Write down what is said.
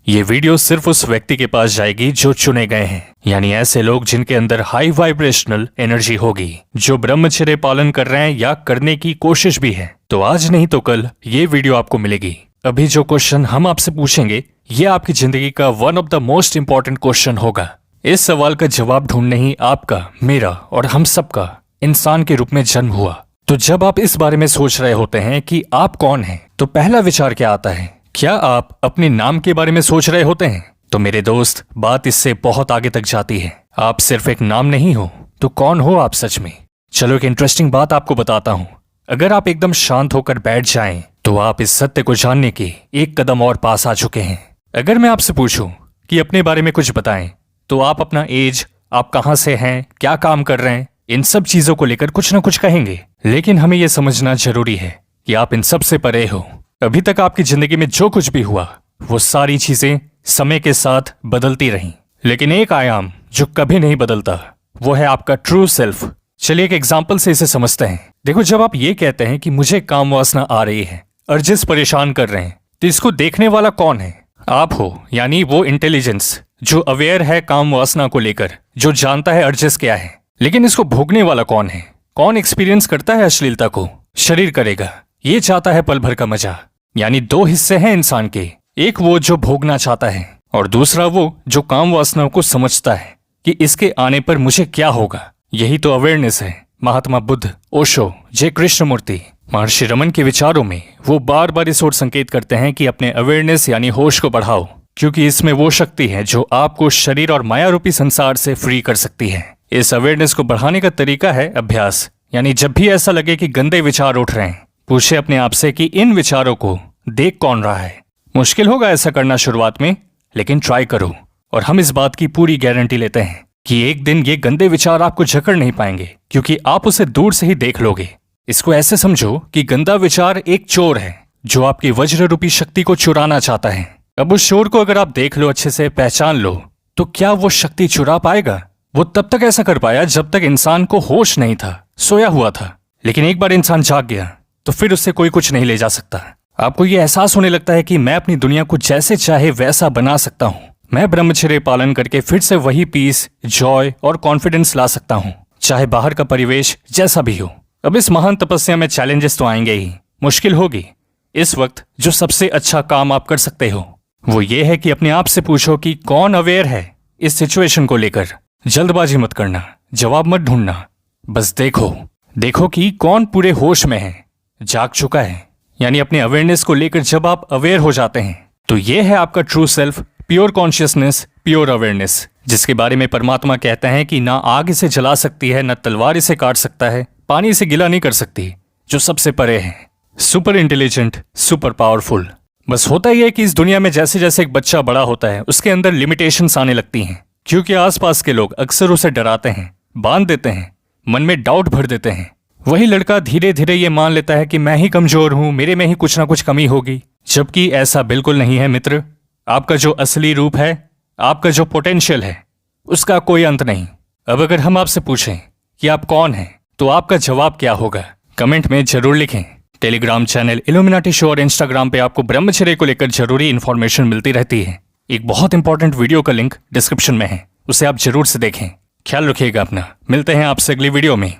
ये वीडियो सिर्फ उस व्यक्ति के पास जाएगी जो चुने गए हैं, यानी ऐसे लोग जिनके अंदर हाई वाइब्रेशनल एनर्जी होगी, जो ब्रह्मचर्य पालन कर रहे हैं या करने की कोशिश भी है। तो आज नहीं तो कल ये वीडियो आपको मिलेगी। अभी जो क्वेश्चन हम आपसे पूछेंगे ये आपकी जिंदगी का one of the most important question होगा। इस सवाल का जवाब ढूंढने ही आपका, मेरा और हम सबका इंसान के रूप में जन्म हुआ। तो जब आप इस बारे में सोच रहे होते हैं कि आप कौन हैं, तो पहला विचार क्या आता है? क्या आप अपने नाम के बारे में सोच रहे होते हैं? तो मेरे दोस्त, बात इससे बहुत आगे तक जाती है। आप सिर्फ एक नाम नहीं हो, तो कौन हो आप सच में? चलो एक इंटरेस्टिंग बात आपको बताता हूँ। अगर आप एकदम शांत होकर बैठ जाएं, तो आप इस सत्य को जानने के एक कदम और पास आ चुके हैं। अगर मैं आपसे पूछूं कि अपने बारे में कुछ बताएं, तो आप अपना एज, आप कहां से हैं, क्या काम कर रहे हैं, इन सब चीजों को लेकर कुछ ना कुछ कहेंगे। लेकिन हमें यह समझना जरूरी है कि आप इन सब से परे हो। अभी तक आपकी जिंदगी में जो कुछ भी हुआ, वो सारी चीजें समय के साथ बदलती रहीं, लेकिन एक आयाम जो कभी नहीं बदलता, वो है आपका ट्रू सेल्फ। चलिए एक एग्जाम्पल से इसे समझते हैं। देखो, जब आप ये कहते हैं कि मुझे काम वासना आ रही है, अर्जिस परेशान कर रहे हैं, तो इसको देखने वाला कौन है? आप हो, यानी वो इंटेलिजेंस जो अवेयर है काम वासना को लेकर, जो जानता है अर्जिस क्या है। लेकिन इसको भोगने वाला कौन है? कौन एक्सपीरियंस करता है अश्लीलता को? शरीर करेगा। ये चाहता है पल भर का मजा। यानी दो हिस्से हैं इंसान के, एक वो जो भोगना चाहता है, और दूसरा वो जो काम वासनाओं को समझता है कि इसके आने पर मुझे क्या होगा। यही तो अवेयरनेस है। महात्मा बुद्ध, ओशो, जय कृष्णमूर्ति, महर्षि रमन के विचारों में वो बार बार इस ओर संकेत करते हैं कि अपने अवेयरनेस यानी होश को बढ़ाओ, क्योंकि इसमें वो शक्ति है जो आपको शरीर और माया रूपी संसार से फ्री कर सकती है। इस अवेयरनेस को बढ़ाने का तरीका है अभ्यास। यानी जब भी ऐसा लगे कि गंदे विचार उठ रहे हैं, पूछे अपने आप से कि इन विचारों को देख कौन रहा है। मुश्किल होगा ऐसा करना शुरुआत में, लेकिन ट्राई करो, और हम इस बात की पूरी गारंटी लेते हैं कि एक दिन ये गंदे विचार आपको जकड़ नहीं पाएंगे, क्योंकि आप उसे दूर से ही देख लोगे। इसको ऐसे समझो कि गंदा विचार एक चोर है जो आपकी वज्र रूपी शक्ति को चुराना चाहता है। अब उस चोर को अगर आप देख लो, अच्छे से पहचान लो, तो क्या वो शक्ति चुरा पाएगा? वो तब तक ऐसा कर पाया जब तक इंसान को होश नहीं था, सोया हुआ था। लेकिन एक बार इंसान जाग गया, तो फिर उससे कोई कुछ नहीं ले जा सकता। आपको ये एहसास होने लगता है कि मैं अपनी दुनिया को जैसे चाहे वैसा बना सकता हूँ। मैं ब्रह्मचर्य पालन करके फिर से वही पीस, जॉय और कॉन्फिडेंस ला सकता हूँ, चाहे बाहर का परिवेश जैसा भी हो। अब इस महान तपस्या में चैलेंजेस तो आएंगे ही, मुश्किल होगी। इस वक्त जो सबसे अच्छा काम आप कर सकते हो, वो ये है कि अपने आप से पूछो कि कौन अवेयर है इस सिचुएशन को लेकर। जल्दबाजी मत करना, जवाब मत ढूंढना, बस देखो कि कौन पूरे होश में है, जाग चुका है। यानी अपने अवेयरनेस को लेकर जब आप अवेयर हो जाते हैं, तो ये है आपका true self, pure consciousness, pure awareness, जिसके बारे में परमात्मा कहते हैं कि ना आग इसे जला सकती है, ना तलवार इसे काट सकता है, पानी इसे गिला नहीं कर सकती, जो सबसे परे है। Super intelligent, super powerful. बस होता ही है कि इस दुनिया में जैसे जैसे एक बच्चा बड़ा होता है, उसके अंदर लिमिटेशंस आने लगती हैं, क्योंकि आसपास के लोग अक्सर उसे डराते हैं, बांध देते हैं, मन में डाउट भर देते हैं। वही लड़का धीरे धीरे ये मान लेता है कि मैं ही कमजोर हूं, मेरे में ही कुछ ना कुछ कमी होगी, जबकि ऐसा बिल्कुल नहीं है मित्र। आपका जो असली रूप है, आपका जो पोटेंशियल है, उसका कोई अंत नहीं। अब अगर हम आपसे पूछें कि आप कौन हैं, तो आपका जवाब क्या होगा? कमेंट में जरूर लिखें। टेलीग्राम चैनल इल्यूमिनाटी शो और इंस्टाग्राम पे आपको ब्रह्मचर्य को लेकर जरूरी इंफॉर्मेशन मिलती रहती है। एक बहुत इंपॉर्टेंट वीडियो का लिंक डिस्क्रिप्शन में है, उसे आप जरूर से देखें। ख्याल रखिएगा अपना। मिलते हैं आपसे अगली वीडियो में।